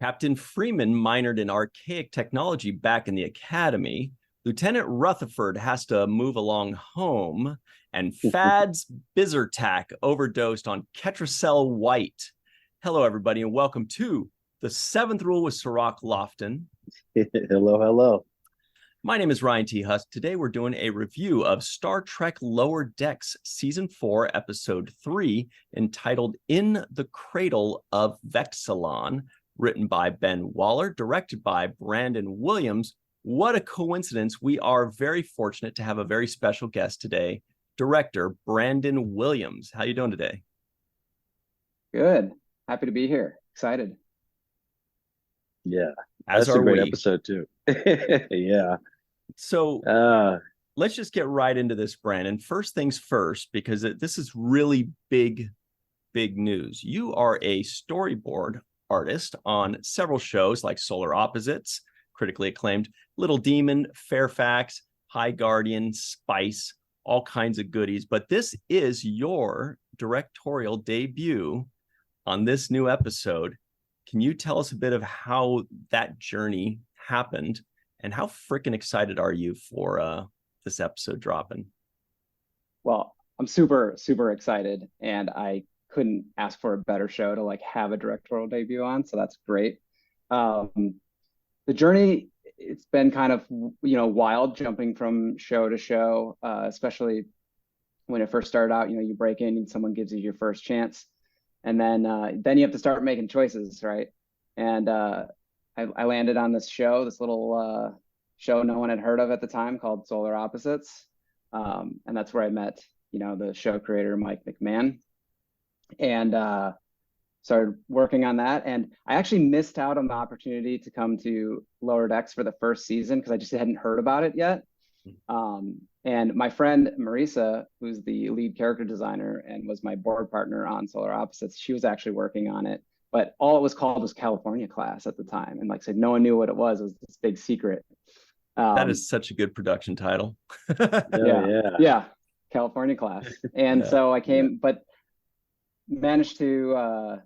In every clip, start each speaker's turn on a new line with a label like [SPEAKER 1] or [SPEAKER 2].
[SPEAKER 1] Captain Freeman minored in archaic technology back in the academy. Lieutenant Rutherford has to move along home. And Fads Bizertac overdosed on Ketracel White. Hello, everybody, and welcome to The Seventh Rule with Cirroc Lofton.
[SPEAKER 2] Hello.
[SPEAKER 1] My name is Ryan T. Husk. Today we're doing a review of Star Trek Lower Decks Season 4, Episode 3, entitled In the Cradle of Vexilon, written by Ben Waller, directed by Brandon Williams. What a coincidence. We are very fortunate to have a very special guest today, director Brandon Williams. How you doing today?
[SPEAKER 3] Good. Happy to be here. Excited.
[SPEAKER 2] Yeah.
[SPEAKER 1] As
[SPEAKER 2] That's a great
[SPEAKER 1] we.
[SPEAKER 2] episode too. Yeah.
[SPEAKER 1] So let's just get right into this, Brandon. First things first, because this is really big news. You are a storyboard artist on several shows like Solar Opposites, critically acclaimed, Little Demon, Fairfax, High Guardian, Spice, all kinds of goodies. But this is your directorial debut on this new episode. Can you tell us a bit of how that journey happened and how freaking excited are you for this episode dropping?
[SPEAKER 3] Well, I'm super excited, and I couldn't ask for a better show to have a directorial debut on, so that's great. The journey, it's been kind of wild, jumping from show to show, especially when it first started out. You break in and someone gives you your first chance, and then you have to start making choices, right? And I landed on this show, this little show no one had heard of at the time, called Solar Opposites, and that's where I met the show creator Mike McMahon, and started working on that. And I actually missed out on the opportunity to come to Lower Decks for the first season because I just hadn't heard about it yet. And my friend Marisa, who's the lead character designer and was my board partner on Solar Opposites, she was actually working on it. But all it was called was California Class at the time. And like I said, no one knew what it was. It was this big secret.
[SPEAKER 1] That is such a good production title.
[SPEAKER 3] Yeah. California Class. And so I came, but managed to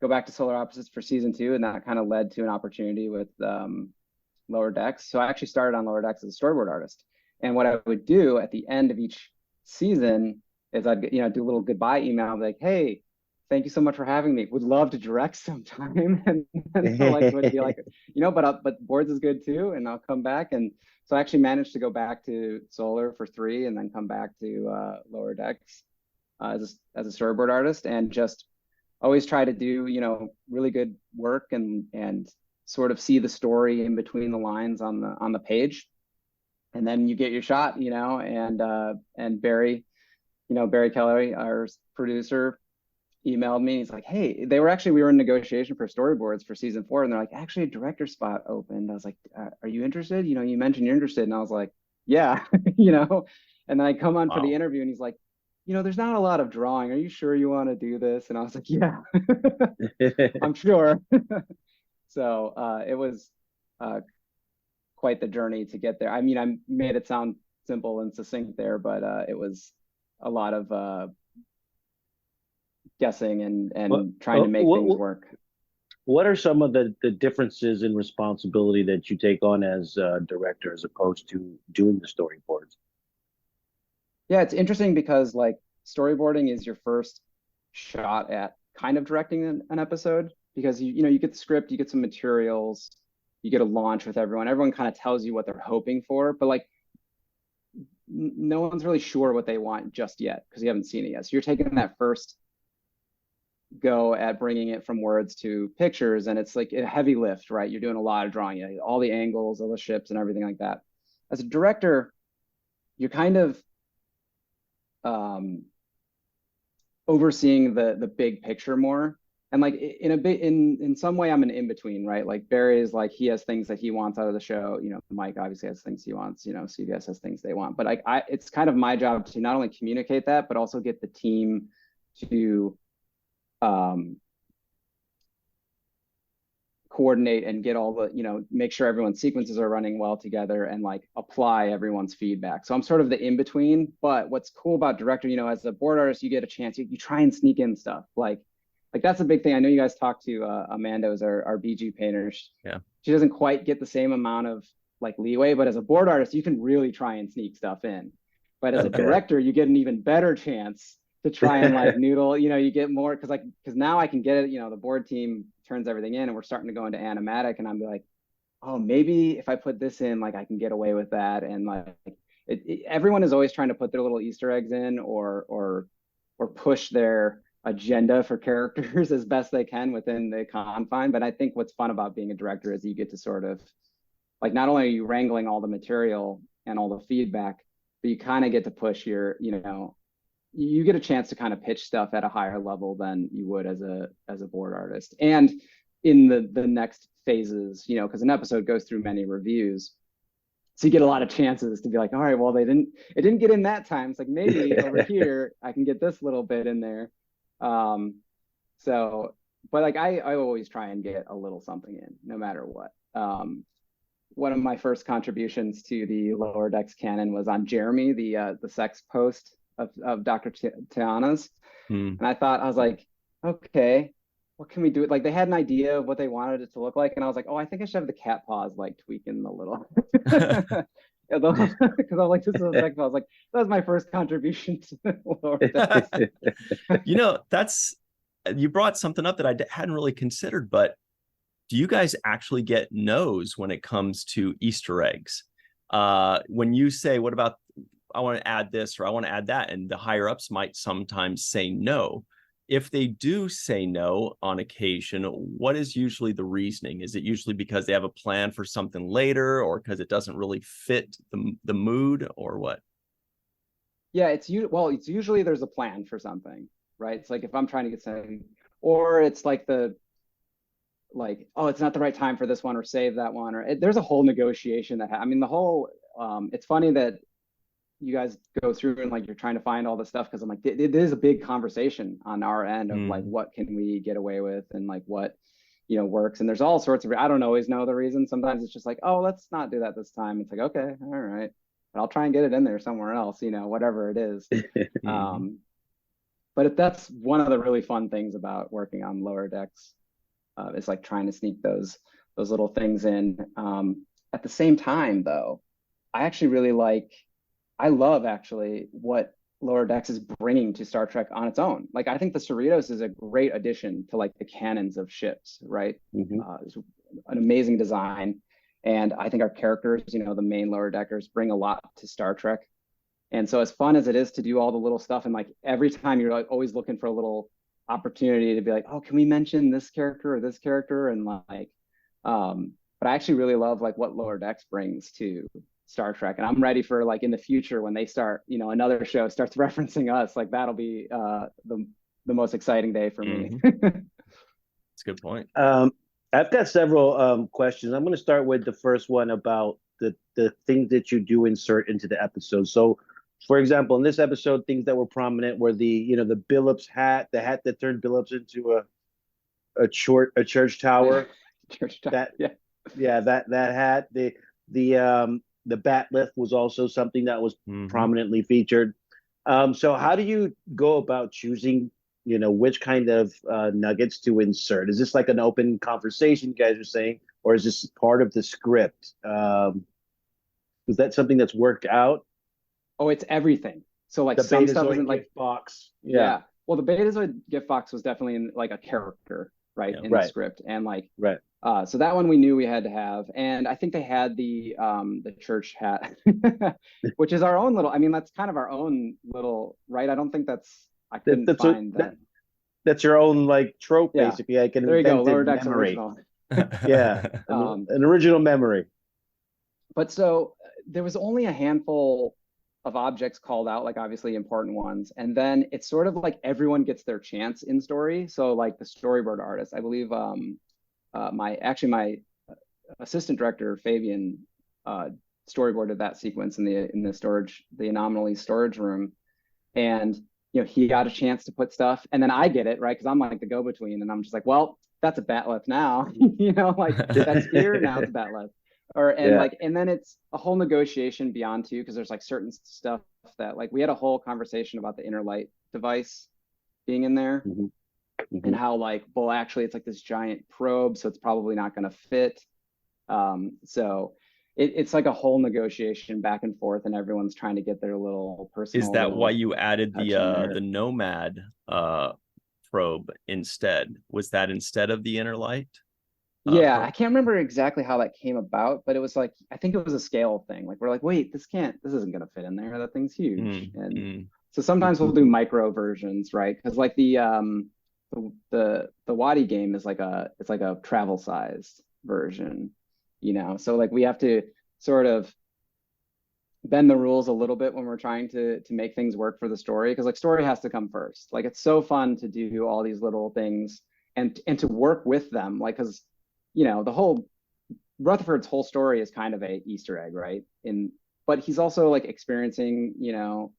[SPEAKER 3] go back to Solar Opposites for season 2. And that kind of led to an opportunity with Lower Decks. So I actually started on Lower Decks as a storyboard artist. And what I would do at the end of each season is I'd do a little goodbye email, like, hey, thank you so much for having me. Would love to direct sometime. and so would be like, but boards is good too. And I'll come back. And so I actually managed to go back to Solar for 3 and then come back to Lower Decks as a storyboard artist, and just always try to do, really good work and sort of see the story in between the lines on the page. And then you get your shot, and Barry, Barry Kelly, our producer, emailed me. He's like, hey, we were in negotiation for storyboards for season 4, and they're like, actually a director spot opened. I was like, are you interested? You mentioned you're interested. And I was like, yeah, and then I come on for the interview, and he's like, there's not a lot of drawing. Are you sure you want to do this? And I was like, yeah, I'm sure. So it was quite the journey to get there. I mean, I made it sound simple and succinct there, but it was a lot of guessing and trying to make things work.
[SPEAKER 2] What are some of the differences in responsibility that you take on as a director as opposed to doing the storyboards?
[SPEAKER 3] Yeah, it's interesting because storyboarding is your first shot at kind of directing an episode, because you get the script, you get some materials, you get a launch with everyone. Everyone kind of tells you what they're hoping for, but no one's really sure what they want just yet because you haven't seen it yet. So you're taking that first go at bringing it from words to pictures, and it's like a heavy lift, right? You're doing a lot of drawing, all the angles of the ships and everything like that. As a director, you're kind of overseeing the big picture more. And in some way, I'm an in-between, right? Like Barry is he has things that he wants out of the show. Mike obviously has things he wants. CBS has things they want. But it's kind of my job to not only communicate that, but also get the team to coordinate and get all the, make sure everyone's sequences are running well together and apply everyone's feedback. So I'm sort of the in-between. But what's cool about director, as a board artist, you get a chance, you try and sneak in stuff. like that's a big thing. I know you guys talked to Amanda, who's our BG painter.
[SPEAKER 1] Yeah.
[SPEAKER 3] She doesn't quite get the same amount of like leeway, but as a board artist, you can really try and sneak stuff in. But as a director, you get an even better chance to try and like noodle, you get more because now I can get it, the board team turns everything in and we're starting to go into animatic and I'm like, oh, maybe if I put this in, like I can get away with that. And like everyone is always trying to put their little Easter eggs in or push their agenda for characters as best they can within the confine. But I think what's fun about being a director is you get to sort of like, not only are you wrangling all the material and all the feedback, but you kind of get to push your, you get a chance to kind of pitch stuff at a higher level than you would as a board artist. And in the next phases, because an episode goes through many reviews. So you get a lot of chances to be like, all right, well, it didn't get in that time. It's like, maybe over here, I can get this little bit in there. So, but like, I always try and get a little something in, no matter what. One of my first contributions to the Lower Decks canon was on Jeremy, the sex post of Dr. Tiana's. And I was like, okay, what can we do? Like they had an idea of what they wanted it to look like. And I was like, oh, I think I should have the cat paws like tweaking a little. Because I'm like, this is a sex pose. Like, that was my first contribution to the Lower Decks.
[SPEAKER 1] You brought something up that I hadn't really considered, but do you guys actually get no's when it comes to Easter eggs? When you say, what about, I want to add this or I want to add that, and the higher ups might sometimes say no. If they do say no on occasion, what is usually the reasoning? Is it usually because they have a plan for something later or because it doesn't really fit the mood or what?
[SPEAKER 3] Yeah, it's usually there's a plan for something, right? It's like if I'm trying to get something, or it's like oh, it's not the right time for this one or save that one, or there's a whole negotiation it's funny that you guys go through and like you're trying to find all this stuff because I'm like, it is a big conversation on our end of like what can we get away with and like what works, and there's all sorts of, I don't always know the reason. Sometimes it's just like, oh, let's not do that this time. It's like, okay, all right, but I'll try and get it in there somewhere else, whatever it is. But that's one of the really fun things about working on Lower Decks. It's like trying to sneak those little things in. At the same time, though, I love actually what Lower Decks is bringing to Star Trek on its own. Like, I think the Cerritos is a great addition to like the canons of ships, right? It's an amazing design. And I think our characters, the main Lower Deckers, bring a lot to Star Trek. And so as fun as it is to do all the little stuff, and like every time you're like always looking for a little opportunity to be like, oh, can we mention this character or this character? And like, but I actually really love like what Lower Decks brings to Star Trek, and I'm ready for like in the future when they start, another show starts referencing us, like that'll be the most exciting day for me.
[SPEAKER 1] That's a good point.
[SPEAKER 2] I've got several questions. I'm going to start with the first one about the things that you do insert into the episode. So, for example, in this episode, things that were prominent were the Billups hat, the hat that turned Billups into a church tower.
[SPEAKER 3] Church tower.
[SPEAKER 2] That hat. The bat lift was also something that was prominently featured. So how do you go about choosing, which kind of nuggets to insert? Is this like an open conversation you guys are saying, or is this part of the script? Is that something that's worked out?
[SPEAKER 3] Oh, it's everything. So like
[SPEAKER 2] the
[SPEAKER 3] some stuff isn't like
[SPEAKER 2] box.
[SPEAKER 3] Yeah. Well, the Betazoid gift box was definitely in like a character, right? In the script. And like, so that one we knew we had to have. And I think they had the church hat, which is our own little, that's kind of our own little, right? I don't think I couldn't find that.
[SPEAKER 2] That's your own like trope, basically. Like an
[SPEAKER 3] Lower Decks
[SPEAKER 2] memory.
[SPEAKER 3] Original.
[SPEAKER 2] An original memory.
[SPEAKER 3] But so there was only a handful of objects called out, like obviously important ones. And then it's sort of like everyone gets their chance in story. So like the storyboard artist, I believe my assistant director, Fabian, storyboarded that sequence in the anomaly storage room. And he got a chance to put stuff, and then I get it, right? Because I'm like the go-between, and I'm just like, well, that's a bat lift now. Like that's here, now it's a bat lift. And then it's a whole negotiation beyond too, because there's like certain stuff that like we had a whole conversation about the inner light device being in there. and how like, well, actually it's like this giant probe, so it's probably not going to fit. So it's like a whole negotiation back and forth, and everyone's trying to get their little personal.
[SPEAKER 1] Is that why you added the Nomad probe instead? Was that instead of the Inner Light?
[SPEAKER 3] Yeah, I can't remember exactly how that came about, but it was like, I think it was a scale thing. Like, we're like, wait, this isn't going to fit in there. That thing's huge. So sometimes we'll do micro versions, right? Because like the Wadi game is like it's like a travel sized version, you know? So like we have to sort of bend the rules a little bit when we're trying to make things work for the story, because like story has to come first. Like it's so fun to do all these little things and to work with them, like, because you know, the whole Rutherford's whole story is kind of a Easter egg, right? But he's also like experiencing, you know,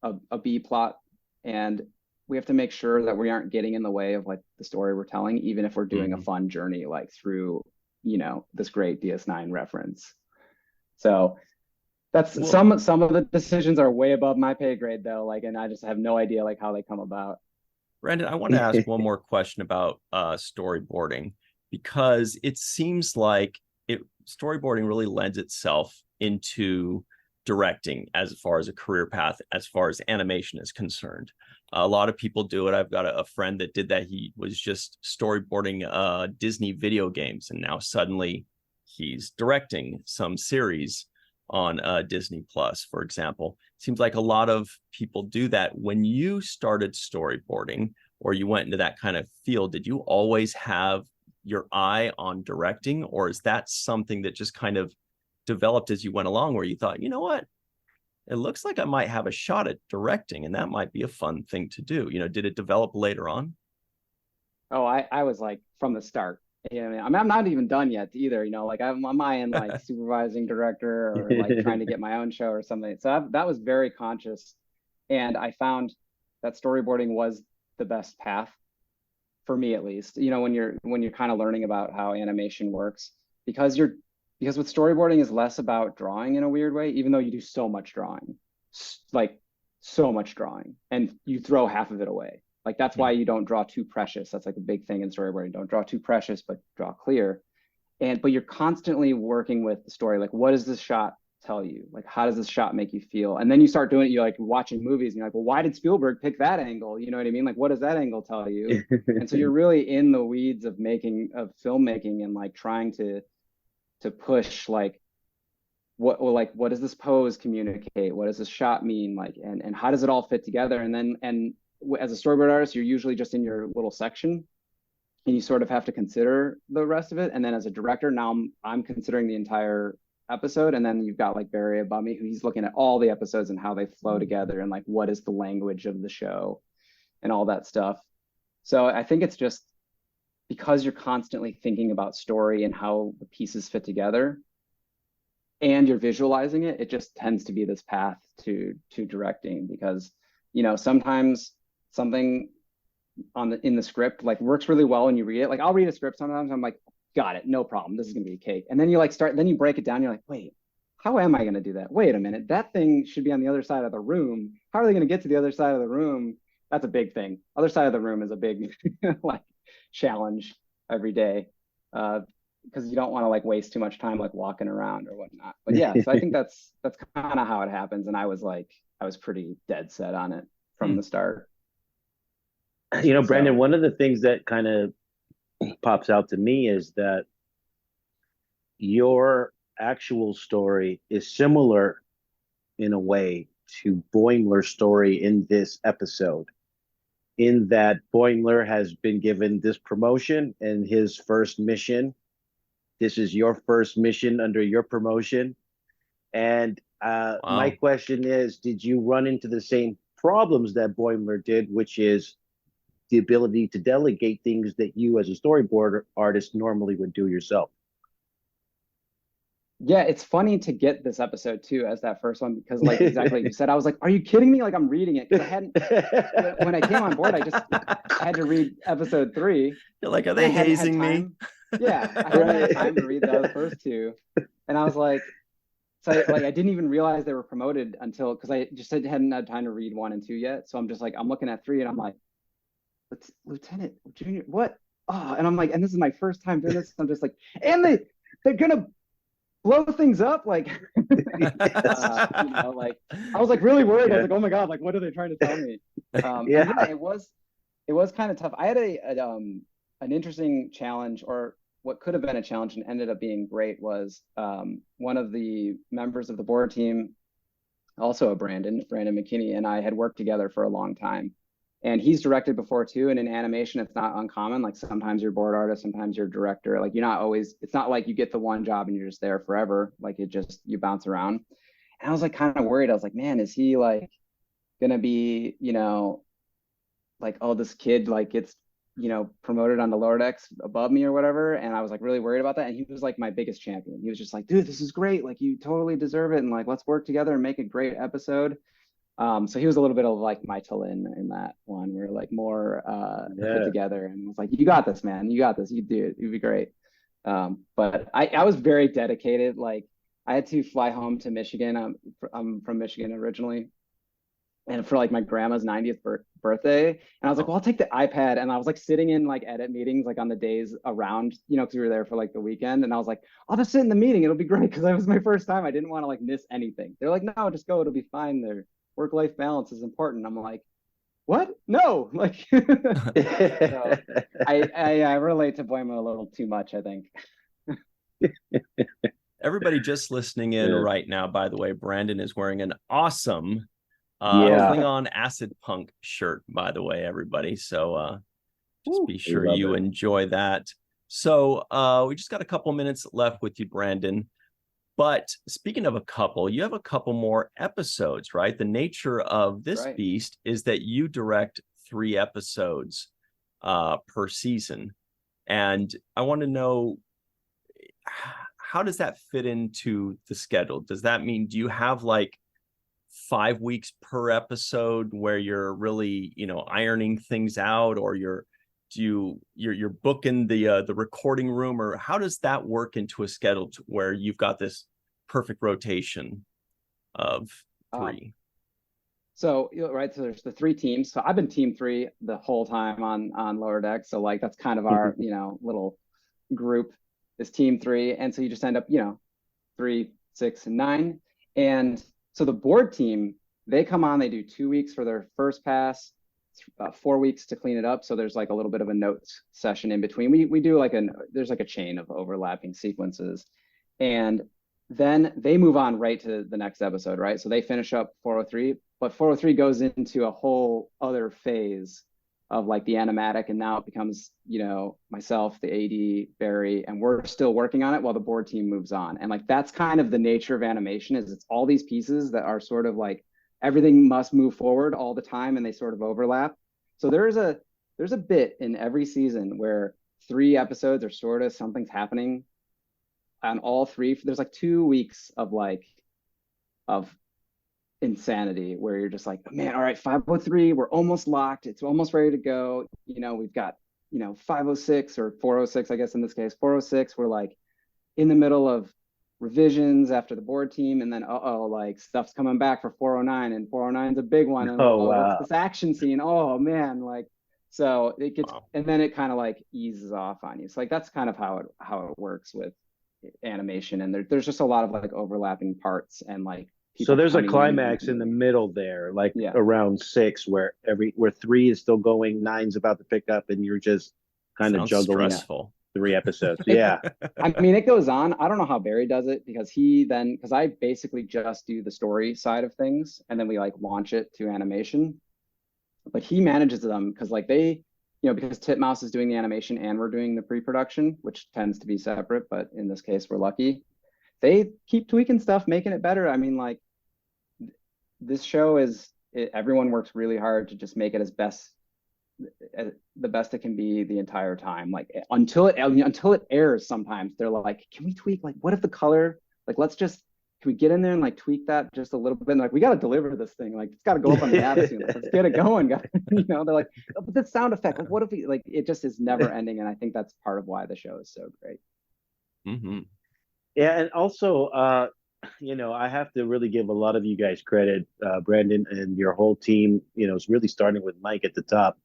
[SPEAKER 3] a B plot, and we have to make sure that we aren't getting in the way of like the story we're telling, even if we're doing a fun journey like through, you know, this great DS9 reference. So that's some of the decisions are way above my pay grade though, like, and I just have no idea like how they come about.
[SPEAKER 1] Brandon, I want to ask one more question about storyboarding, because it seems like storyboarding really lends itself into directing as far as a career path, as far as animation is concerned. A lot of people do it. I've got a friend that did that. He was just storyboarding Disney video games, and now suddenly he's directing some series on Disney Plus, for example. Seems like a lot of people do that. When you started storyboarding, or you went into that kind of field, did you always have your eye on directing, or is that something that just kind of developed as you went along, where you thought, you know what, it looks like I might have a shot at directing, and that might be a fun thing to do? You know, did it develop later on?
[SPEAKER 3] Oh, I was like from the start. Yeah, I mean, I'm not even done yet either. You know, like I'm in like supervising director, or like trying to get my own show or something. So that was very conscious, and I found that storyboarding was the best path for me, at least. You know, when you're kind of learning about how animation works, because with storyboarding is less about drawing in a weird way, even though you do so much drawing, like so much drawing, and you throw half of it away. Like that's why you don't draw too precious. That's like a big thing in storyboarding. Don't draw too precious, but draw clear. But you're constantly working with the story. Like, what does this shot tell you? Like, how does this shot make you feel? And then you start doing it. You're like watching movies, and you're like, well, why did Spielberg pick that angle? You know what I mean? Like, what does that angle tell you? And so you're really in the weeds of filmmaking, and like trying to push like what does this pose communicate? What does this shot mean? Like, and how does it all fit together? And as a storyboard artist, you're usually just in your little section, and you sort of have to consider the rest of it. And then as a director, now I'm considering the entire episode, and then you've got like Barry above me, who he's looking at all the episodes and how they flow together, and like what is the language of the show and all that stuff. So I think it's just because you're constantly thinking about story and how the pieces fit together, and you're visualizing it, it just tends to be this path to directing. Because, you know, sometimes something in the script like works really well when you read it. Like I'll read a script sometimes, I'm like, got it, no problem, this is gonna be a cake. And then you like then you break it down, you're like, wait, how am I gonna do that? Wait a minute, that thing should be on the other side of the room. How are they gonna get to the other side of the room? That's a big thing. Other side of the room is a big like challenge every day, because you don't want to like waste too much time like walking around or whatnot. But yeah, so I think that's kind of how it happens. And I was pretty dead set on it from the start.
[SPEAKER 2] You know, Brandon, one of the things that kind of pops out to me is that your actual story is similar in a way to Boimler's story in this episode, in that Boimler has been given this promotion and his first mission. This is your first mission under your promotion. And wow. My question is, did you run into the same problems that Boimler did, which is the ability to delegate things that you as a storyboard artist normally would do yourself?
[SPEAKER 3] Yeah, it's funny to get this episode too as that first one, because like exactly like you said, I was like, are you kidding me? Like I'm reading it, because I hadn't when I came on board, I just had to read episode 3.
[SPEAKER 1] You're like, are they hazing me?
[SPEAKER 3] Yeah, I hadn't had time to read the first 2, and I was like, so I didn't even realize they were promoted until, because I just hadn't had time to read 1 and 2 yet. So I'm just like, I'm looking at 3, and I'm like, Lieutenant, Junior, what? Oh, and I'm like, and this is my first time doing this. I'm just like, and they're gonna blow things up, like, like I was like really worried. I was like, oh my god, like what are they trying to tell me? It was kind of tough. I had an interesting challenge, or what could have been a challenge and ended up being great, was one of the members of the board team, also a Brandon McKinney, and I had worked together for a long time. And he's directed before too. And in animation, it's not uncommon. Like sometimes you're board artist, sometimes you're director. Like you're not always, it's not like you get the one job and you're just there forever. Like you bounce around. And I was like kind of worried. I was like, man, is he like gonna be, like, oh, this kid like gets, promoted on the lower decks above me or whatever. And I was like really worried about that. And he was like my biggest champion. He was just like, dude, this is great. Like you totally deserve it. And like, let's work together and make a great episode. So he was a little bit of like my Talin in that one. We're like more put together, and was like, you got this, man. You got this. You do it. You'd be great. But I was very dedicated. Like I had to fly home to Michigan. I'm from Michigan originally. And for like my grandma's 90th birthday. And I was like, well, I'll take the iPad. And I was like sitting in like edit meetings, like on the days around, because we were there for like the weekend. And I was like, I'll just sit in the meeting. It'll be great. Cause that was my first time. I didn't want to like miss anything. They're like, no, just go. It'll be fine. Their work-life balance is important. I'm like, what? No, like, so I relate to Boima a little too much, I think.
[SPEAKER 1] Everybody just listening in right now, by the way, Brandon is wearing an awesome Klingon Acid Punk shirt, by the way, everybody. So just be sure you enjoy that. So we just got a couple minutes left with you, Brandon. But speaking of a couple, you have a couple more episodes, right? The nature of this beast is that you direct 3 episodes per season. And I want to know, how does that fit into the schedule? Does that mean, do you have like 5 weeks per episode where you're really, ironing things out, or you're booking the recording room, or how does that work into a schedule where you've got this perfect rotation of 3?
[SPEAKER 3] So so there's the 3 teams. So I've been team 3 the whole time on lower deck. So like that's kind of our little group is team 3, and so you just end up 3, 6, and 9. And so the board team, they come on, they do 2 weeks for their first pass, 4 weeks to clean it up. So there's like a little bit of a notes session in between. We do like there's like a chain of overlapping sequences, and then they move on right to the next episode, right? So they finish up 403, but 403 goes into a whole other phase of like the animatic, and now it becomes, myself, the AD, Barry, and we're still working on it while the board team moves on. And like that's kind of the nature of animation, is it's all these pieces that are sort of like everything must move forward all the time, and they sort of overlap. So there's a bit in every season where 3 episodes are sort of something's happening on all 3. There's like 2 weeks of insanity where you're just like, man, all right, 503, we're almost locked, it's almost ready to go. We've got 506 or 406, I guess in this case 406, we're like in the middle of revisions after the board team, and then like stuff's coming back for 409, and 409's a big one, and wow, this action scene, oh man, like, so it gets and then it kind of like eases off on you. So like that's kind of how it works with animation, and there's just a lot of like overlapping parts, and like
[SPEAKER 2] so there's a climax in the middle there, like around 6, where 3 is still going, 9's about to pick up, and you're just kind of juggling 3 episodes. Yeah.
[SPEAKER 3] I mean, it goes on. I don't know how Barry does it, because I basically just do the story side of things, and then we like launch it to animation. But he manages them because like they, because Titmouse is doing the animation and we're doing the pre-production, which tends to be separate, but in this case we're lucky. They keep tweaking stuff, making it better. I mean, like, this show everyone works really hard to just make it the best it can be the entire time. Like until it airs, sometimes they're like, can we tweak? Like, what if the color? Like, can we get in there and like tweak that just a little bit? And like, we got to deliver this thing. Like, it's got to go up on the app soon. Let's get it going, guys. They're like, oh, but that sound effect. Like, what if we like? It just is never ending, and I think that's part of why the show is so great.
[SPEAKER 1] Mm-hmm.
[SPEAKER 2] Yeah, and also, I have to really give a lot of you guys credit, Brandon and your whole team. It's really starting with Mike at the top.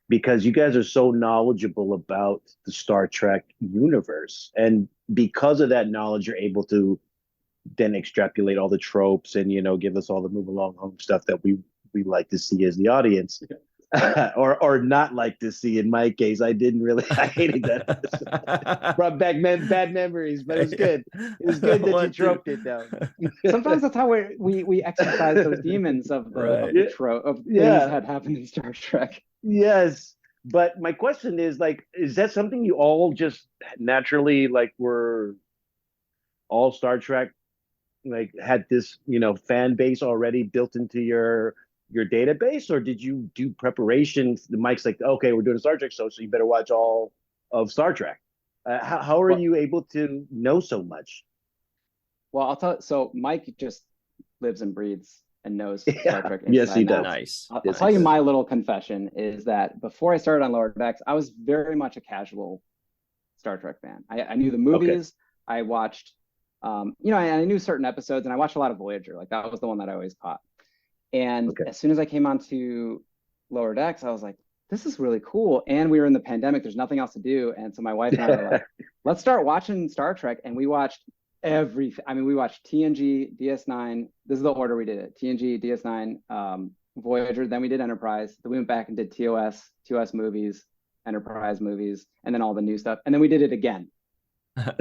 [SPEAKER 2] because you guys are so knowledgeable about the Star Trek universe. And because of that knowledge, you're able to then extrapolate all the tropes and, give us all the move along home stuff that we like to see as the audience. or not like to see. In my case, I hated that. Brought back bad memories, but it was good. It was good that you troped it down.
[SPEAKER 3] Sometimes that's how we exercise those demons of the trope of things that happened in Star Trek.
[SPEAKER 2] Yes, but my question is, like, is that something you all just naturally, like, were all Star Trek, like, had this fan base already built into your database, or did you do preparation? The Mike's like, okay, we're doing a Star Trek show, so you better watch all of Star Trek. How are you able to know so much?
[SPEAKER 3] Well, I'll tell you. So Mike just lives and breathes and knows Star Trek.
[SPEAKER 2] Yes, he does.
[SPEAKER 1] Nice.
[SPEAKER 3] I'll tell you my little confession is that before I started on Lower Decks, I was very much a casual Star Trek fan. I knew the movies. Okay. I watched, I knew certain episodes, and I watched a lot of Voyager. Like, that was the one that I always caught. And as soon as I came onto Lower Decks, I was like, this is really cool. And we were in the pandemic. There's nothing else to do. And so my wife and I were like, let's start watching Star Trek. And we watched we watched TNG, DS9. This is the order we did it. TNG, DS9, Voyager. Then we did Enterprise. Then we went back and did TOS movies, Enterprise movies, and then all the new stuff. And then we did it again.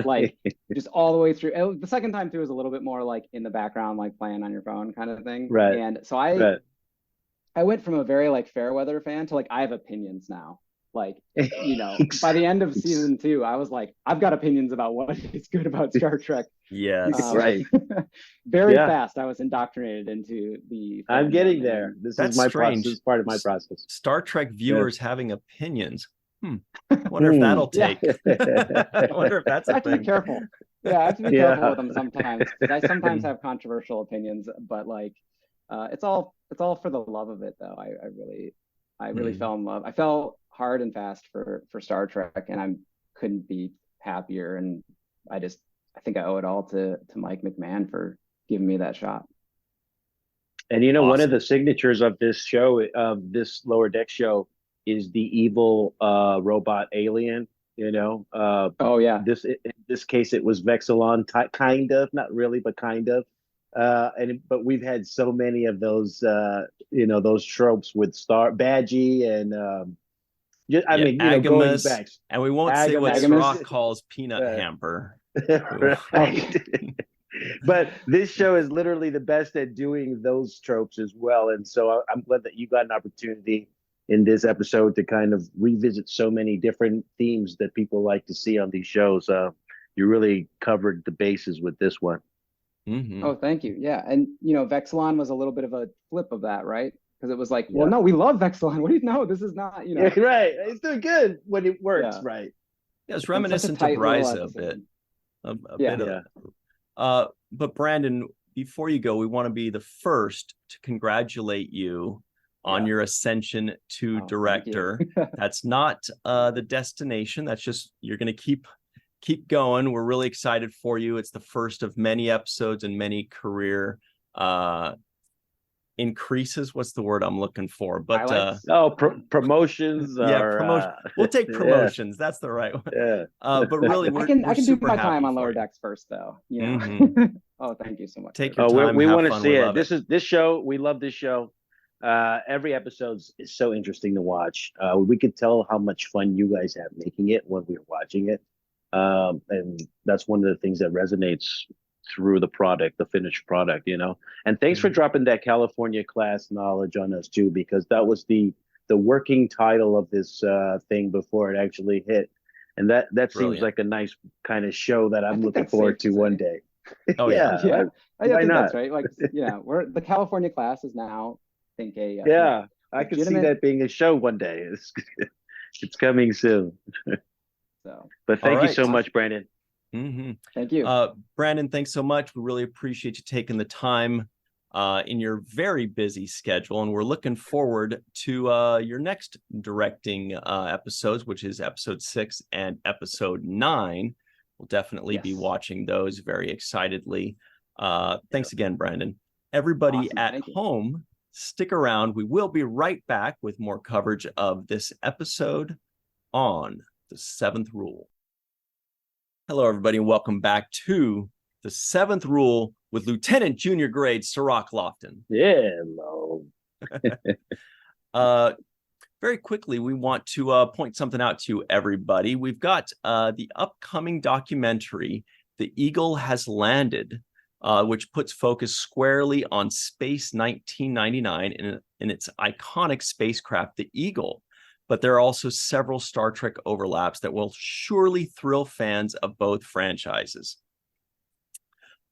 [SPEAKER 3] Like, just all the way through. The second time through was a little bit more like in the background, like playing on your phone kind of thing.
[SPEAKER 2] Right.
[SPEAKER 3] And so I went from a very like fair weather fan to like, I have opinions now. Like, by the end of season 2, I was like, I've got opinions about what is good about Star Trek.
[SPEAKER 1] Yes.
[SPEAKER 2] Right.
[SPEAKER 3] Very fast, I was indoctrinated into the.
[SPEAKER 2] I'm getting there. That's my strange. This is part of my process.
[SPEAKER 1] Star Trek viewers having opinions. Wonder if that'll take. I wonder if that's a thing.
[SPEAKER 3] I have to be careful. Yeah, I have to be careful with them sometimes. I sometimes have controversial opinions, but like, it's all for the love of it, though. I really fell in love. I fell hard and fast for Star Trek, and I couldn't be happier. And I think I owe it all to Mike McMahon for giving me that shot.
[SPEAKER 2] And awesome. One of the signatures of this show, this Lower Deck show, is the evil robot alien. In this case it was Vexilon, kind of, not really, but kind of. But we've had so many of those those tropes with Badgie and going back.
[SPEAKER 1] And we won't say what Cirroc calls peanut hamper.
[SPEAKER 2] Right. But this show is literally the best at doing those tropes as well. And so I'm glad that you got an opportunity in this episode to kind of revisit so many different themes that people like to see on these shows. You really covered the bases with this one.
[SPEAKER 3] Mm-hmm. Oh, thank you. Yeah. And, Vexilon was a little bit of a flip of that, right? Because it was like, well, no, we love Vexilon. What do you know? This is not,
[SPEAKER 2] Right. It's still good when it works, right?
[SPEAKER 1] Yeah, it's reminiscent of Bryza a bit. But Brandon, before you go, we want to be the first to congratulate you on your ascension to director. That's not the destination. That's just, you're going to keep going. We're really excited for you. It's the first of many episodes and many career increases. What's the word I'm looking for? But
[SPEAKER 2] promotions.
[SPEAKER 1] Promotion. We'll take promotions. That's the right one. Yeah. But really,
[SPEAKER 3] I can do my time on Lower Decks first, though. Oh, thank you so much.
[SPEAKER 1] Take your time.
[SPEAKER 2] We want to see it. This show. We love this show. Every episode is so interesting to watch. We could tell how much fun you guys have making it when we're watching it. And that's one of the things that resonates through the product, the finished product, And thanks for dropping that California class knowledge on us too, because that was the working title of this thing before it actually hit. And that seems like a nice kind of show that I'm looking forward to one day.
[SPEAKER 1] Oh yeah.
[SPEAKER 3] I think that's right. Like, we're the California class is now, I think
[SPEAKER 2] I can see that being a show one day. It's coming soon. But thank you so much, Brandon.
[SPEAKER 1] Mm-hmm.
[SPEAKER 3] Thank you.
[SPEAKER 1] Brandon, thanks so much. We really appreciate you taking the time in your very busy schedule. And we're looking forward to your next directing episodes, which is episode 6 and episode 9. We'll definitely be watching those very excitedly. Thanks again, Brandon. Everybody at home, Stick around. We will be right back with more coverage of this episode on the Seventh Rule. Hello, everybody, and welcome back to the Seventh Rule with Lieutenant Junior Grade Cirroc Lofton.
[SPEAKER 2] Yeah, hello.
[SPEAKER 1] Very quickly, we want to point something out to everybody. We've got the upcoming documentary, The Eagle Has Landed, which puts focus squarely on Space 1999 in its iconic spacecraft, the Eagle. But there are also several Star Trek overlaps that will surely thrill fans of both franchises.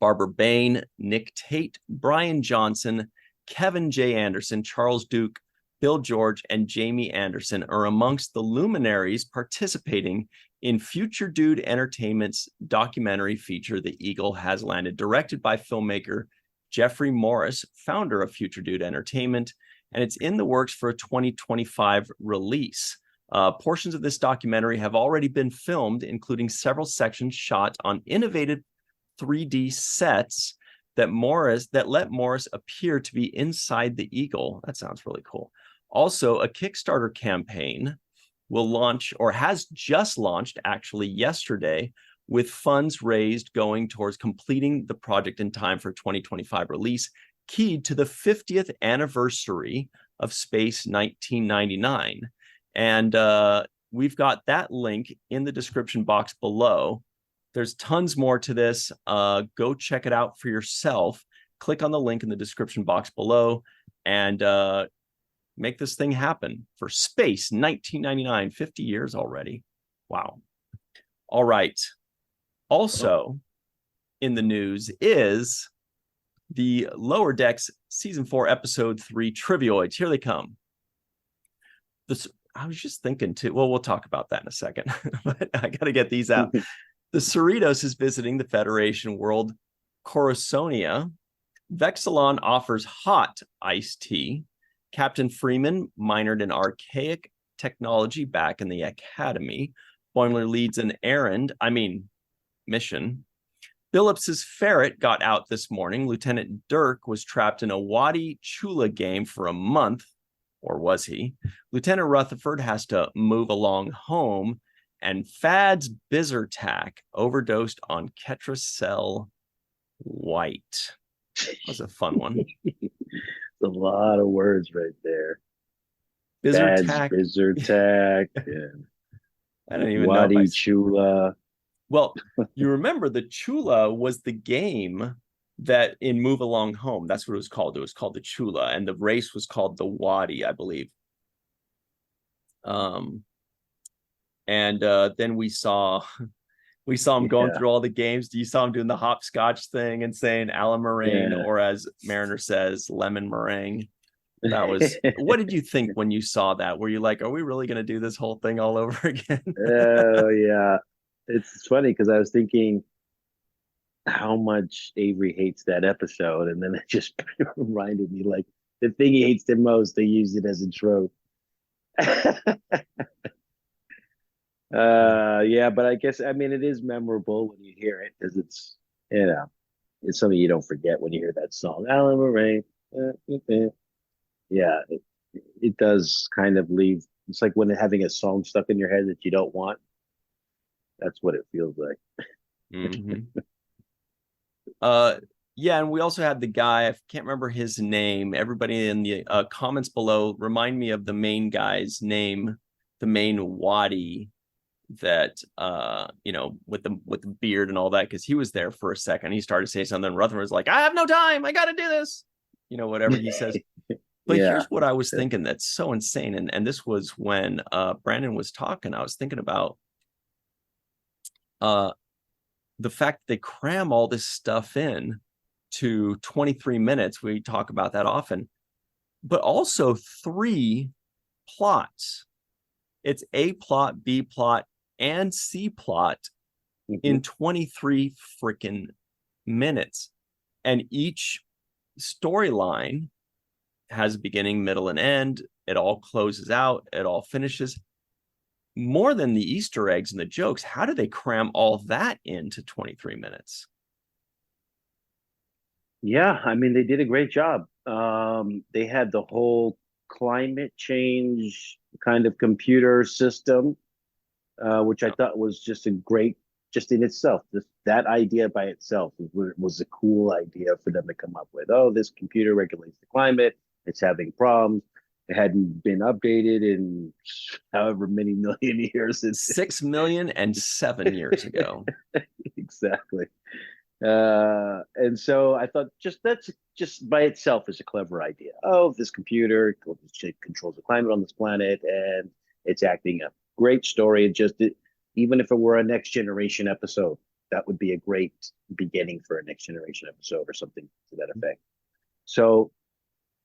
[SPEAKER 1] Barbara Bain, Nick Tate, Brian Johnson, Kevin J. Anderson, Charles Duke, Bill George, and Jamie Anderson are amongst the luminaries participating in Future Dude Entertainment's documentary feature, The Eagle Has Landed, directed by filmmaker Jeffrey Morris, founder of Future Dude Entertainment, and it's in the works for a 2025 release. Portions of this documentary have already been filmed, including several sections shot on innovative 3D sets that let Morris appear to be inside the Eagle. That sounds really cool. Also, a Kickstarter campaign will launch, or has just launched actually yesterday, with funds raised going towards completing the project in time for 2025 release, keyed to the 50th anniversary of Space 1999. And we've got that link in the description box below. There's tons more to this. Go check it out for yourself. Click on the link in the description box below and make this thing happen for Space 1999, 50 years already. Wow. All right. Also in the news is the Lower Decks Season 4, Episode 3 Trivioids. Here they come. I was just thinking too, well, we'll talk about that in a second, but I got to get these out. The Cerritos is visiting the Federation world Corusconia. Vexilon offers hot iced tea. Captain Freeman minored in archaic technology back in the Academy. Boimler leads an mission. Billips's ferret got out this morning. Lieutenant Dirk was trapped in a Wadi Chula game for a month, or was he? Lieutenant Rutherford has to move along home, and Fad's Bizartac overdosed on Ketracel White. That was a fun one.
[SPEAKER 2] A lot of words right there. Bizartac. Yeah.
[SPEAKER 1] I don't even
[SPEAKER 2] Wadi
[SPEAKER 1] know.
[SPEAKER 2] Chula.
[SPEAKER 1] Well, you remember the Chula was the game that in Move Along Home, that's what it was called. It was called the Chula, and the race was called the Wadi, I believe. And then we saw him going through all the games. You saw him doing the hopscotch thing and saying a la meringue, or as Mariner says, lemon meringue. That was, what did you think when you saw that? Were you like, are we really going to do this whole thing all over again?
[SPEAKER 2] Oh, yeah. It's funny because I was thinking how much Avery hates that episode. And then it just reminded me, like, the thing he hates the most, they used it as a trope. Yeah, but I guess, I mean, it is memorable when you hear it because it's, it's something you don't forget when you hear that song. Alan Moraine. Yeah, it does kind of leave. It's like when having a song stuck in your head that you don't want. That's what it feels like.
[SPEAKER 1] Mm-hmm. Yeah, and we also had the guy, I can't remember his name. Everybody in the comments below, remind me of the main guy's name, the main Wadi that with the beard and all that, because he was there for a second. He started saying something, and Rutherford was like, I have no time, I gotta do this, whatever he says. But here's what I was thinking that's so insane, and this was when Brandon was talking. I was thinking about the fact that they cram all this stuff in to 23 minutes. We talk about that often, but also 3 plots. It's A plot, B plot, and C plot in 23 freaking minutes. And each storyline has a beginning, middle, and end. It all closes out. It all finishes. More than the Easter eggs and the jokes, how do they cram all that into 23 minutes?
[SPEAKER 2] Yeah, I mean, they did a great job. They had the whole climate change kind of computer system, which I
[SPEAKER 1] Yeah.
[SPEAKER 2] thought was just a great, just in itself. That idea by itself was a cool idea for them to come up with. Oh, this computer regulates the climate. It's having problems. It hadn't been updated in however many million years.
[SPEAKER 1] 6,000,007 years ago.
[SPEAKER 2] Exactly. And so I thought that's just by itself is a clever idea. Oh, this computer controls the climate on this planet, and it's acting up. Great story. Even if it were a next generation episode, that would be a great beginning for a next generation episode or something to that effect. So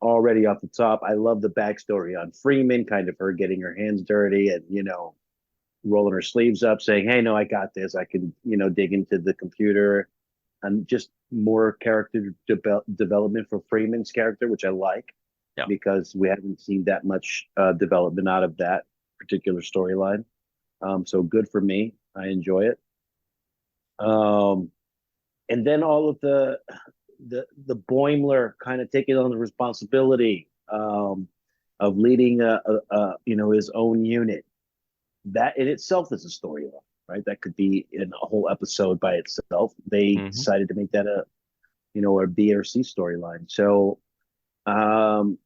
[SPEAKER 2] already off the top, I love the backstory on Freeman, kind of her getting her hands dirty and rolling her sleeves up, saying, "Hey, no, I got this. I can dig into the computer." And just more character development for Freeman's character, which I like, because we haven't seen that much development out of that particular storyline. So good for me. I enjoy it. And then all of the Boimler kind of taking on the responsibility of leading his own unit. That in itself is a storyline, right? That could be in a whole episode by itself. They decided to make that a B or C storyline. So, and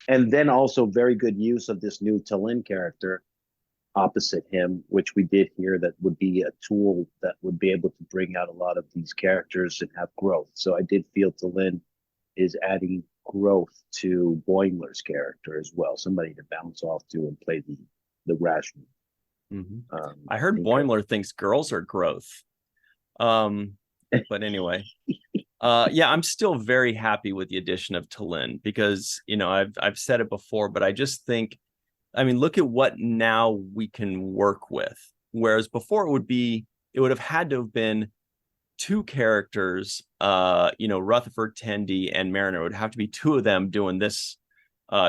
[SPEAKER 2] then also very good use of this new T'Lyn character opposite him, which we did hear that would be a tool that would be able to bring out a lot of these characters and have growth. So I did feel T'Lyn is adding growth to Boimler's character as well, somebody to bounce off to and play the rational.
[SPEAKER 1] I heard Boimler thinks girls are growth. But anyway, I'm still very happy with the addition of T'Lyn because I've said it before, but I just think, I mean, look at what now we can work with. Whereas before it would have had to have been two characters, Rutherford, Tendi, and Mariner. It would have to be two of them doing this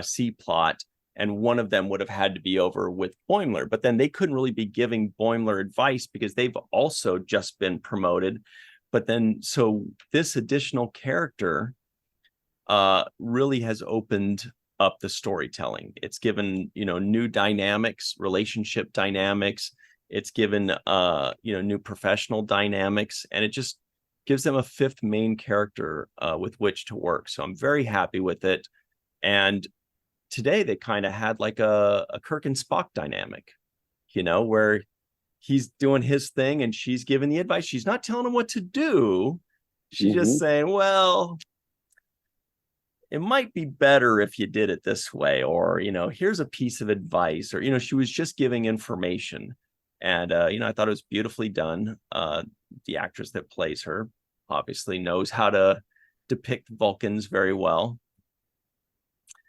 [SPEAKER 1] C plot, and one of them would have had to be over with Boimler. But then they couldn't really be giving Boimler advice because they've also just been promoted. But then, so this additional character really has opened up the storytelling. It's given, new dynamics, relationship dynamics. It's given, new professional dynamics, and it just gives them a fifth main character with which to work. So I'm very happy with it. And today they kind of had like a Kirk and Spock dynamic, where he's doing his thing and she's giving the advice. She's not telling him what to do. She's just saying, well, it might be better if you did it this way, or, here's a piece of advice, or, she was just giving information. And, I thought it was beautifully done. The actress that plays her obviously knows how to depict Vulcans very well.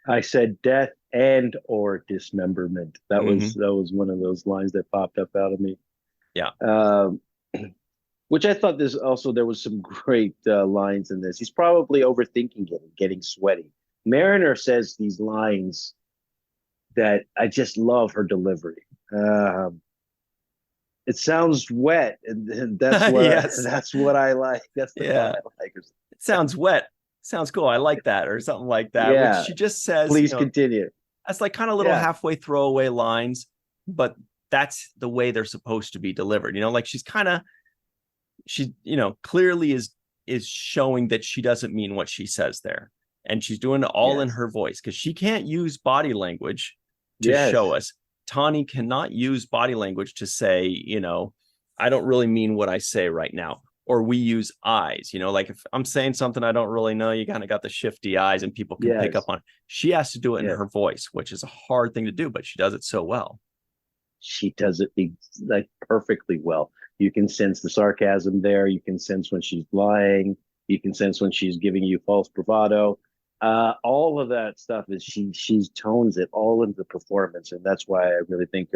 [SPEAKER 2] I said death and or dismemberment. That was one of those lines that popped up out of me.
[SPEAKER 1] Yeah.
[SPEAKER 2] Which I thought there was some great lines in this. He's probably overthinking it and getting sweaty. Mariner says these lines that I just love her delivery. It sounds wet, and that's what that's what I like. That's the part I like.
[SPEAKER 1] It sounds wet. Sounds cool. I like that, or something like that. Yeah. Which she just says,
[SPEAKER 2] please continue.
[SPEAKER 1] That's like kind of little halfway throwaway lines, but that's the way they're supposed to be delivered. Like she clearly is showing that she doesn't mean what she says there. And she's doing it all in her voice because she can't use body language to show us. Tawny cannot use body language to say, I don't really mean what I say right now. Or we use eyes, like if I'm saying something I don't really know, you kind of got the shifty eyes and people can pick up on it. She has to do it in her voice, which is a hard thing to do, but she does it so well.
[SPEAKER 2] She does it like perfectly well. You can sense the sarcasm there. You can sense when she's lying. You can sense when she's giving you false bravado. All of that stuff is she tones it all into the performance, and that's why I really think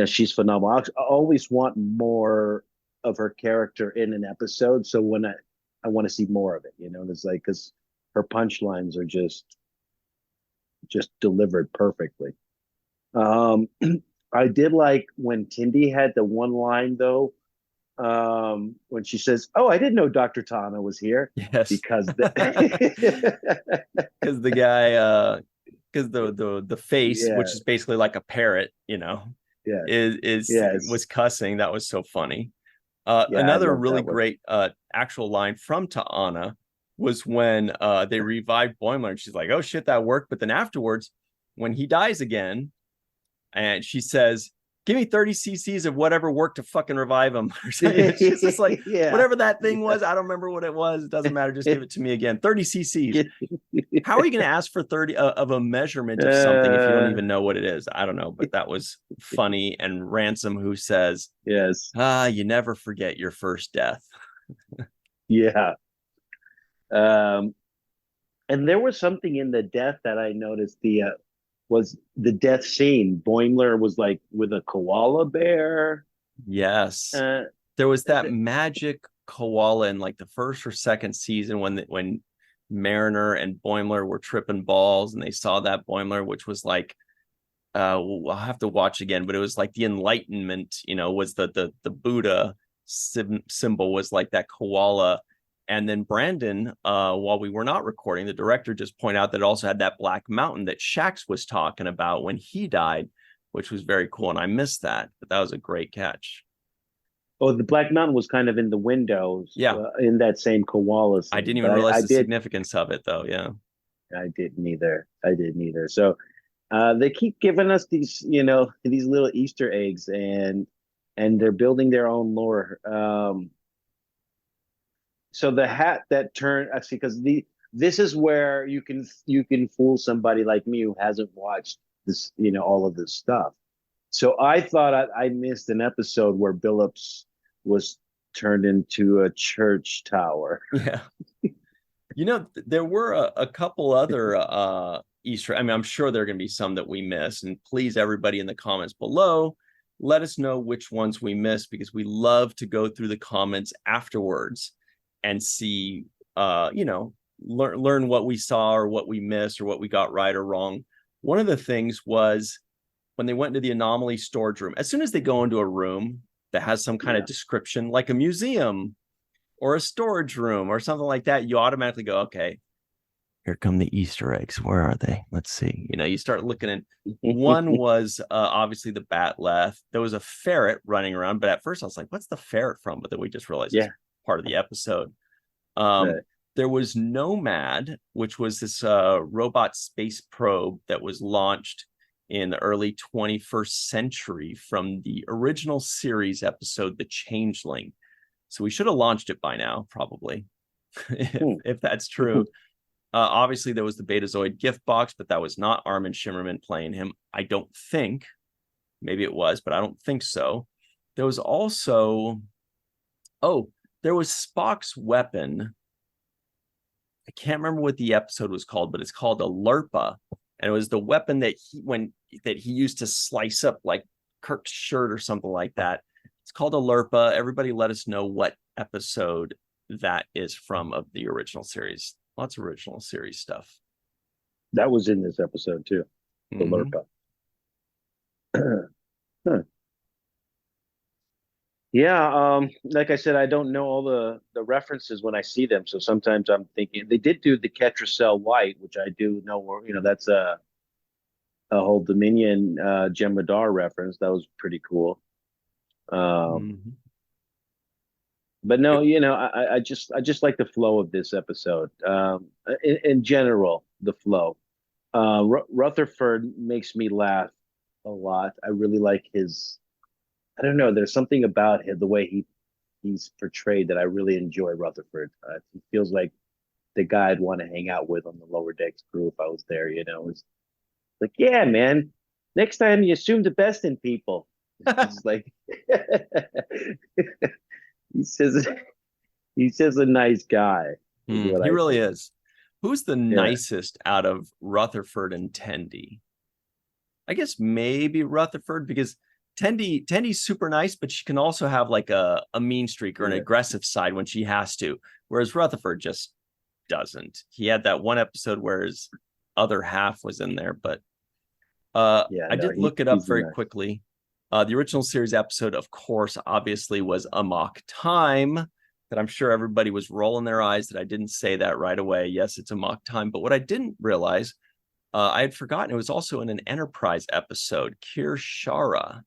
[SPEAKER 2] she's phenomenal. I always want more of her character in an episode, so when I want to see more of it, it's like because her punchlines are just delivered perfectly. I did like when Tendi had the one line though, when she says, "Oh, I didn't know Dr. Tana was here."
[SPEAKER 1] Yes,
[SPEAKER 2] because
[SPEAKER 1] because the guy, because the face,
[SPEAKER 2] yeah,
[SPEAKER 1] which is basically like a parrot,
[SPEAKER 2] yeah,
[SPEAKER 1] is
[SPEAKER 2] yes,
[SPEAKER 1] was cussing. That was so funny.
[SPEAKER 2] yeah, I
[SPEAKER 1] Another
[SPEAKER 2] love
[SPEAKER 1] really
[SPEAKER 2] that one.
[SPEAKER 1] great actual line from Ta'ana was when they revived Boimler, and she's like, "Oh shit, that worked." But then afterwards, when he dies again, and she says, "Give me 30 cc's of whatever worked to fucking revive him." It's just like,
[SPEAKER 2] Yeah,
[SPEAKER 1] whatever that thing was, I don't remember what it was. It doesn't matter. Just give it to me again. 30 cc's. How are you going to ask for 30 of a measurement of something if you don't even know what it is? I don't know, but that was funny. And Ransom, who says,
[SPEAKER 2] yes,
[SPEAKER 1] you never forget your first death.
[SPEAKER 2] yeah. And there was something in the death that I noticed. Was the death scene. Boimler was like with a koala bear.
[SPEAKER 1] Yes. There was that magic koala in like the first or second season when Mariner and Boimler were tripping balls, and they saw that Boimler, which was like, I'll have to watch again, but it was like the Enlightenment, was the Buddha symbol was like that koala. And then Brandon, while we were not recording, the director just pointed out that it also had that black mountain that Shax was talking about when he died, which was very cool. And I missed that, but that was a great catch.
[SPEAKER 2] Oh, the Black Mountain was kind of in the windows, in that same koala scene.
[SPEAKER 1] I didn't even realize the significance of it, though. Yeah,
[SPEAKER 2] I didn't either. So they keep giving us these, these little Easter eggs, and they're building their own lore. So the hat that turned, actually, because this is where you can fool somebody like me who hasn't watched this, all of this stuff. So I thought I missed an episode where Billups was turned into a church tower.
[SPEAKER 1] Yeah. There were a couple other Easter. I mean, I'm sure there are going to be some that we miss. And please, everybody in the comments below, let us know which ones we missed, because we love to go through the comments afterwards and see, learn what we saw or what we missed or what we got right or wrong. One of the things was when they went into the anomaly storage room, as soon as they go into a room that has some kind of description, like a museum or a storage room or something like that, you automatically go, okay, here come the Easter eggs. Where are they? Let's see. You start looking at one was obviously the Batleth. There was a ferret running around, but at first I was like, what's the ferret from? But then we just realized it's part of the episode. There was Nomad, which was this robot space probe that was launched in the early 21st century from the original series episode, The Changeling. So we should have launched it by now, probably, if that's true. Obviously, there was the Betazoid gift box, but that was not Armin Shimmerman playing him. I don't think. Maybe it was, but I don't think so. There was also... there was Spock's weapon. I can't remember what the episode was called, but it's called a Lerpa. And it was the weapon that he used to slice up like Kirk's shirt or something like that. It's called a Lerpa. Everybody let us know what episode that is from of the original series. Lots of original series stuff.
[SPEAKER 2] That was in this episode too. The Lerpa. Huh. Yeah, like I said, I don't know all the references when I see them. So sometimes I'm thinking they did do the Ketracel White, which I do know, that's a whole Dominion Jem'Hadar reference. That was pretty cool. But no, I just like the flow of this episode. In general, the flow. Rutherford makes me laugh a lot. I really like his. I don't know. There's something about him, the way he's portrayed, that I really enjoy Rutherford. He feels like the guy I'd want to hang out with on the lower decks crew if I was there. It's like, yeah, man. Next time you assume the best in people. It's like he's a nice guy.
[SPEAKER 1] He really is. Who's the nicest out of Rutherford and Tendi? I guess maybe Rutherford, because Tendy's super nice, but she can also have like a mean streak or an aggressive side when she has to, whereas Rutherford just doesn't. He had that one episode where his other half was in there, but I did look it up very quickly. The original series episode, of course, obviously was Amok Time, that I'm sure everybody was rolling their eyes that I didn't say that right away. Yes, it's Amok Time. But what I didn't realize, I had forgotten, it was also in an Enterprise episode, Kir Shara.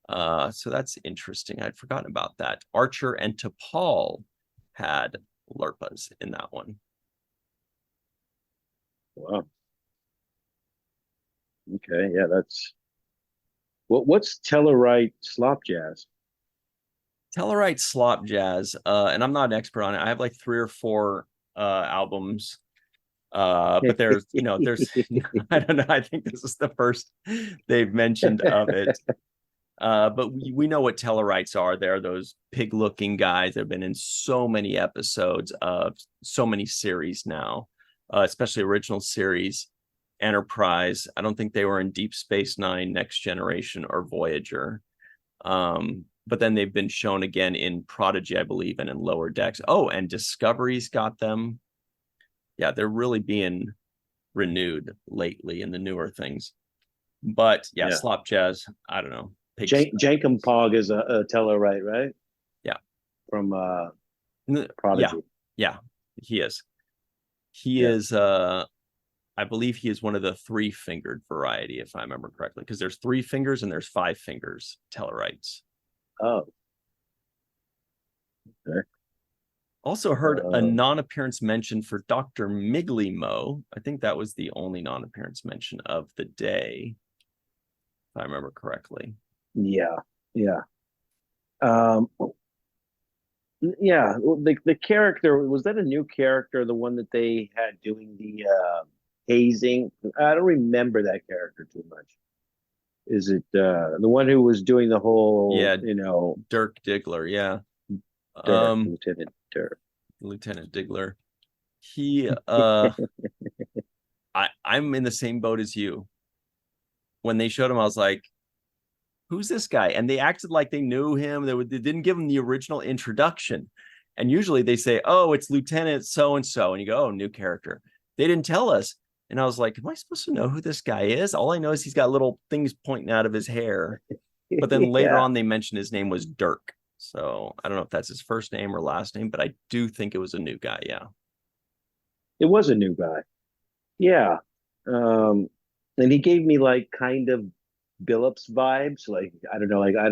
[SPEAKER 1] So that's interesting. I'd forgotten about that. Archer and T'Pol had Lurpas in that one.
[SPEAKER 2] Wow. Okay, yeah, that's what's Tellarite Slop Jazz?
[SPEAKER 1] Tellarite Slop Jazz, and I'm not an expert on it. I have like 3 or 4 albums. But there's I don't know. I think this is the first they've mentioned of it. But we know what Tellarites are. They're those pig-looking guys that have been in so many episodes of so many series now, especially original series, Enterprise. I don't think they were in Deep Space Nine, Next Generation, or Voyager. But then they've been shown again in Prodigy, I believe, and in Lower Decks. Oh, and Discovery's got them. Yeah, they're really being renewed lately in the newer things. But yeah. Slop Jazz, I don't know.
[SPEAKER 2] Jankum Pog is a Tellarite, right?
[SPEAKER 1] Yeah.
[SPEAKER 2] From Prodigy.
[SPEAKER 1] Yeah, he is. He is I believe he is one of the 3-fingered variety, if I remember correctly, because there's 3 fingers and there's 5 fingers Tellarites.
[SPEAKER 2] Oh. Okay.
[SPEAKER 1] Also heard a non-appearance mention for Dr. Miglimo. I think that was the only non-appearance mention of the day, if I remember correctly.
[SPEAKER 2] Yeah. Yeah, the character, was that a new character, the one that they had doing the hazing? I don't remember that character too much. Is it the one who was doing the whole,
[SPEAKER 1] Dirk Diggler, yeah. Lieutenant Diggler. He I'm in the same boat as you. When they showed him, I was like, who's this guy? And they acted like they knew him. They didn't give him the original introduction. And usually they say, oh, it's Lieutenant so-and-so. And you go, oh, new character. They didn't tell us. And I was like, am I supposed to know who this guy is? All I know is he's got little things pointing out of his hair. But then later on, they mentioned his name was Dirk. So I don't know if that's his first name or last name, but I do think it was a new guy. Yeah.
[SPEAKER 2] It was a new guy. Yeah. And he gave me like kind of Billups vibes. Like, I don't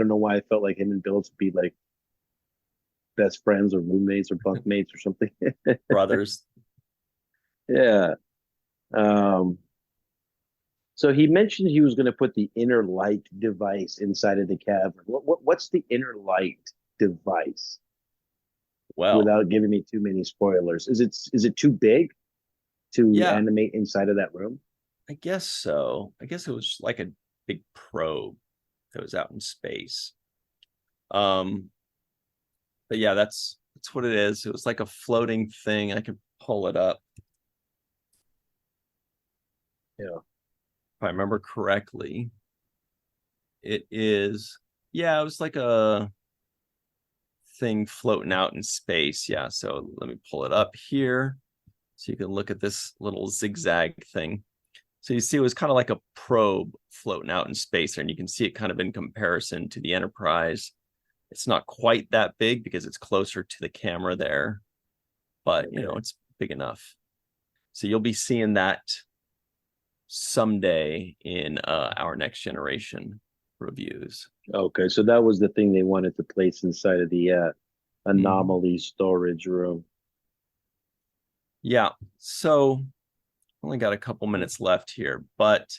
[SPEAKER 2] know why I felt like him and Billups would be like best friends or roommates or bunkmates or something.
[SPEAKER 1] Brothers.
[SPEAKER 2] Yeah. So he mentioned he was going to put the inner light device inside of the cavern. What's the inner light device?
[SPEAKER 1] Well,
[SPEAKER 2] without giving me too many spoilers, is it too big to animate inside of that room?
[SPEAKER 1] I guess so. I guess it was like a big probe that was out in space. But yeah, that's what it is. It was like a floating thing. I could pull it up.
[SPEAKER 2] Yeah.
[SPEAKER 1] If I remember correctly, it is, it was like a thing floating out in space. Yeah, so let me pull it up here so you can look at this little zigzag thing. So you see it was kind of like a probe floating out in space there, and you can see it kind of in comparison to the Enterprise. It's not quite that big because it's closer to the camera there, but it's big enough. So you'll be seeing that someday in our Next Generation reviews.
[SPEAKER 2] Okay, so that was the thing they wanted to place inside of the anomaly storage room.
[SPEAKER 1] Yeah, so only got a couple minutes left here, but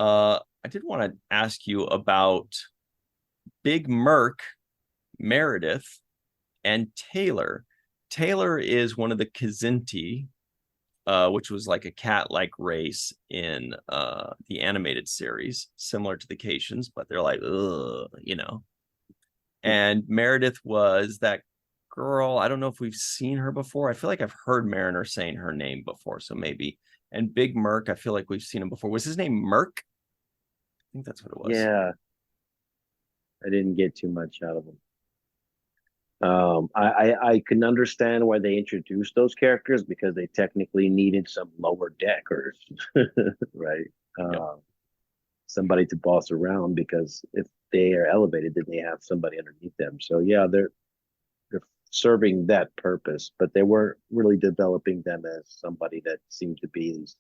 [SPEAKER 1] I did want to ask you about Big Merc, Meredith, and Taylor. Taylor is one of the Kzinti, which was like a cat-like race in the animated series, similar to the Caitians, but they're like, ugh, And Meredith was that girl. I don't know if we've seen her before. I feel like I've heard Mariner saying her name before, so maybe. And Big Merc, I feel like we've seen him before. Was his name Merc? I think that's what it was.
[SPEAKER 2] Yeah. I didn't get too much out of him. I can understand why they introduced those characters, because they technically needed some lower deckers, right? Somebody to boss around, because if they are elevated, then they have somebody underneath them. So yeah, they're serving that purpose, but they weren't really developing them as somebody that seemed to be these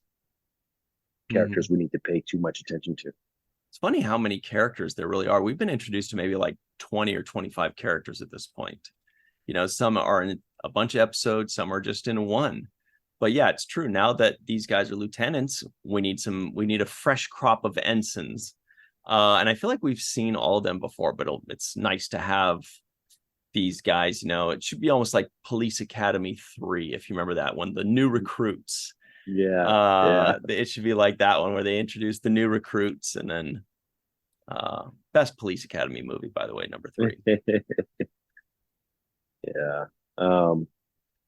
[SPEAKER 2] characters we need to pay too much attention to.
[SPEAKER 1] It's funny how many characters there really are. We've been introduced to maybe like 20 or 25 characters at this point. You know, some are in a bunch of episodes, some are just in one. But yeah, it's true. Now that these guys are lieutenants, we need a fresh crop of ensigns. And I feel like we've seen all of them before, but it's nice to have these guys. You know, it should be almost like Police Academy 3, if you remember that one, the new recruits. It should be like that one where they introduce the new recruits, and then best Police Academy movie, by the way, number 3.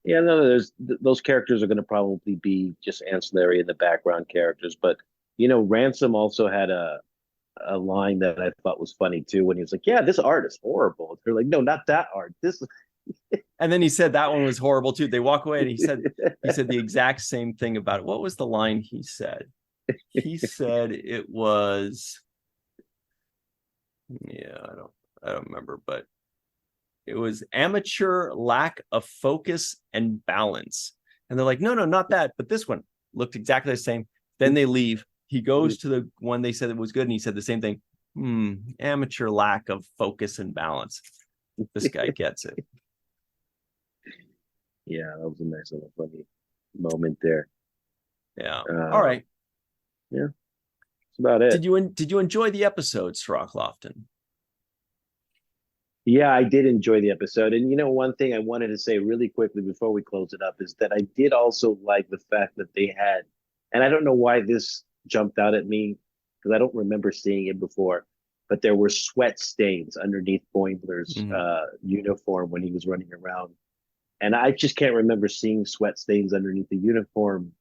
[SPEAKER 2] There's those characters are going to probably be just ancillary in the background characters, but you know, Ransom also had a line that I thought was funny too, when he was like, yeah, this art is horrible. They're like, no, not that art, this.
[SPEAKER 1] And then he said that one was horrible too. They walk away and he said the exact same thing about it. What was the line he said? He said it was, I don't remember, but it was amateur lack of focus and balance. And they're like, no, not that, but this one looked exactly the same. Then they leave. He goes to the one they said it was good, and he said the same thing. Amateur lack of focus and balance. This guy gets it.
[SPEAKER 2] Yeah, that was a nice little funny moment there.
[SPEAKER 1] Yeah. All right.
[SPEAKER 2] Yeah. That's about it.
[SPEAKER 1] Did you enjoy the episode, Cirroc Lofton?
[SPEAKER 2] Yeah, I did enjoy the episode. And you know, one thing I wanted to say really quickly before we close it up is that I did also like the fact that they had, and I don't know why this jumped out at me because I don't remember seeing it before, but there were sweat stains underneath Boimler's uniform when he was running around. And I just can't remember seeing sweat stains underneath the uniform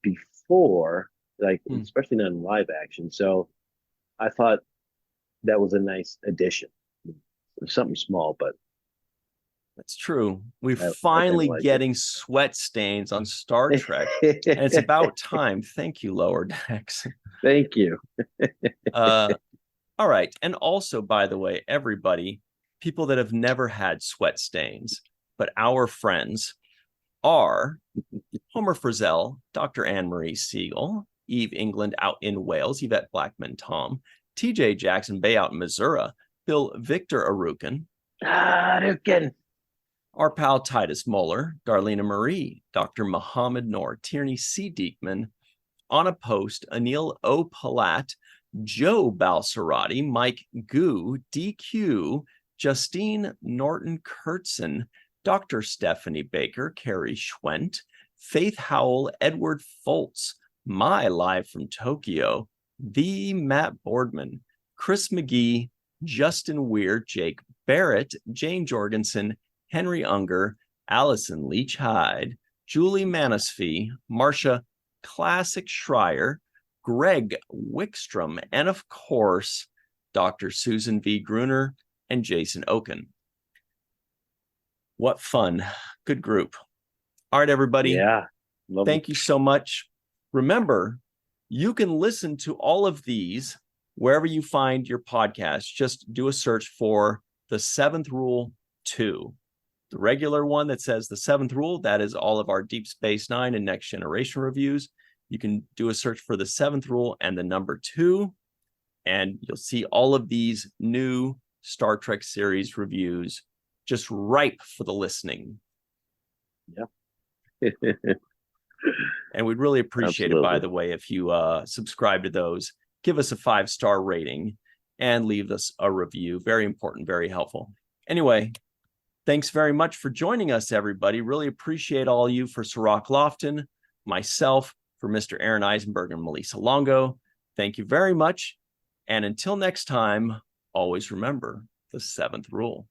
[SPEAKER 2] before, like especially not in live action. So I thought that was a nice addition. Something small, but
[SPEAKER 1] that's true. We're finally getting sweat stains on Star Trek, and it's about time. Thank you, Lower Decks.
[SPEAKER 2] Thank you.
[SPEAKER 1] All right. And also, by the way, everybody, people that have never had sweat stains, but our friends are Homer Frizzell, Dr. Marie Segal, Eve England out in Wales, Yvette Blackmon-Tom, TJ Jackson-Bey out in Missouri, Bill Victor Arucan, our pal Titus Mohler, Darlena Marie, Dr. Mohamed Noor, Tierney C. Dieckmann, Anna Post, Anil O. Polat, Joe Balsarotti, Mike Gu, Dequeue, Justine Norton-Kertson, Dr. Stephanie Baker, Carrie Schwent, Faith Howell, Edward Foltz, My Live from Tokyo, The Matt Boardman, Chris McGee, Justin Weir, Jake Barrett, Jane Jorgensen, Henry Unger, Allyson Leach-Heid, Julie Manisfee, Marcia Classic Schreier, Greg Wickstrom, and of course, Dr. Susan V. Gruner and Jason Okun. What fun. Good group. All right, everybody.
[SPEAKER 2] Yeah.
[SPEAKER 1] Thank you so much. Remember, you can listen to all of these wherever you find your podcast. Just do a search for The Seventh Rule 2. The regular one that says The Seventh Rule, that is all of our Deep Space Nine and Next Generation reviews. You can do a search for The Seventh Rule and the number 2, and you'll see all of these new Star Trek series reviews just ripe for the listening.
[SPEAKER 2] Yeah.
[SPEAKER 1] And we'd really appreciate it, by the way, if you subscribe to those, give us a 5-star rating, and leave us a review. Very important, very helpful. Anyway, thanks very much for joining us, everybody. Really appreciate all you for Cirroc Lofton, myself, for Mr. Aaron Eisenberg and Melissa Longo. Thank you very much. And until next time, always remember the 7th rule.